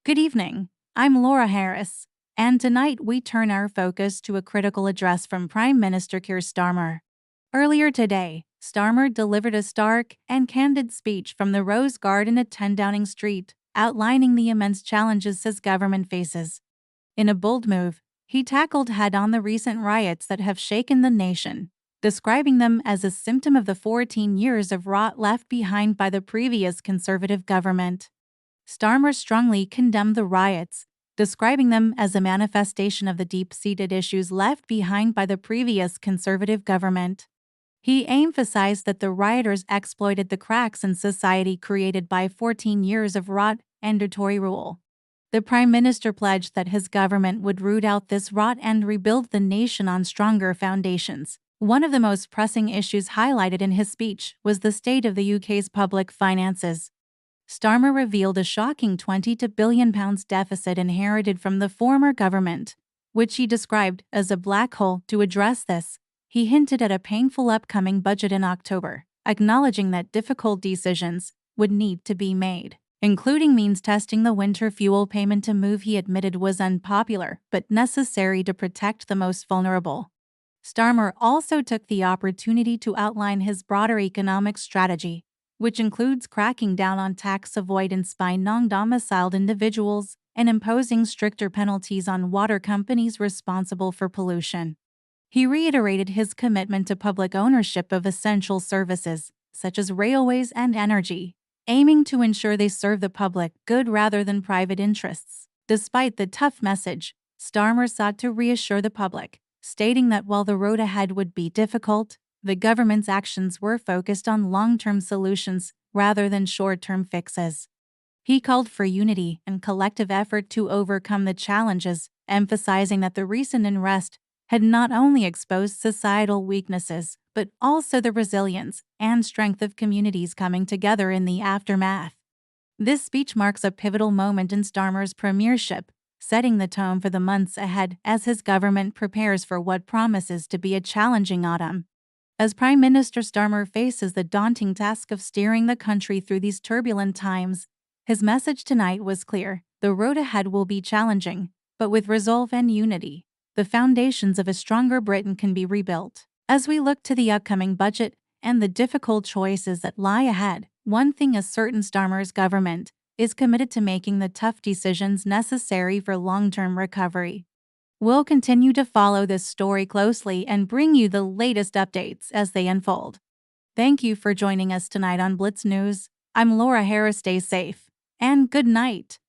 Good evening. I'm Laura Harris, and tonight we turn our focus to a critical address from Prime Minister Keir Starmer. Earlier today, Starmer delivered a stark and candid speech from the Rose Garden at 10 Downing Street, outlining the immense challenges his government faces. In a bold move, he tackled head-on the recent riots that have shaken the nation, describing them as a symptom of the 14 years of rot left behind by the previous Conservative government. Starmer strongly condemned the riots, describing them as a manifestation of the deep-seated issues left behind by the previous Conservative government. He emphasized that the rioters exploited the cracks in society created by 14 years of rot and Tory rule. The Prime Minister pledged that his government would root out this rot and rebuild the nation on stronger foundations. One of the most pressing issues highlighted in his speech was the state of the UK's public finances. Starmer revealed a shocking £22 billion deficit inherited from the former government, which he described as a black hole. To address this, he hinted at a painful upcoming budget in October, acknowledging that difficult decisions would need to be made, including means testing the winter fuel payment, a move he admitted was unpopular but necessary to protect the most vulnerable. Starmer also took the opportunity to outline his broader economic strategy, which includes cracking down on tax avoidance by non-domiciled individuals and imposing stricter penalties on water companies responsible for pollution. He reiterated his commitment to public ownership of essential services, such as railways and energy, aiming to ensure they serve the public good rather than private interests. Despite the tough message, Starmer sought to reassure the public, stating that while the road ahead would be difficult, the government's actions were focused on long-term solutions rather than short-term fixes. He called for unity and collective effort to overcome the challenges, emphasizing that the recent unrest had not only exposed societal weaknesses, but also the resilience and strength of communities coming together in the aftermath. This speech marks a pivotal moment in Starmer's premiership, setting the tone for the months ahead as his government prepares for what promises to be a challenging autumn. As Prime Minister Starmer faces the daunting task of steering the country through these turbulent times, his message tonight was clear: the road ahead will be challenging, but with resolve and unity, the foundations of a stronger Britain can be rebuilt. As we look to the upcoming budget and the difficult choices that lie ahead, one thing is certain: Starmer's government is committed to making the tough decisions necessary for long-term recovery. We'll continue to follow this story closely and bring you the latest updates as they unfold. Thank you for joining us tonight on Blitz News. I'm Laura Harris. Stay safe, and good night.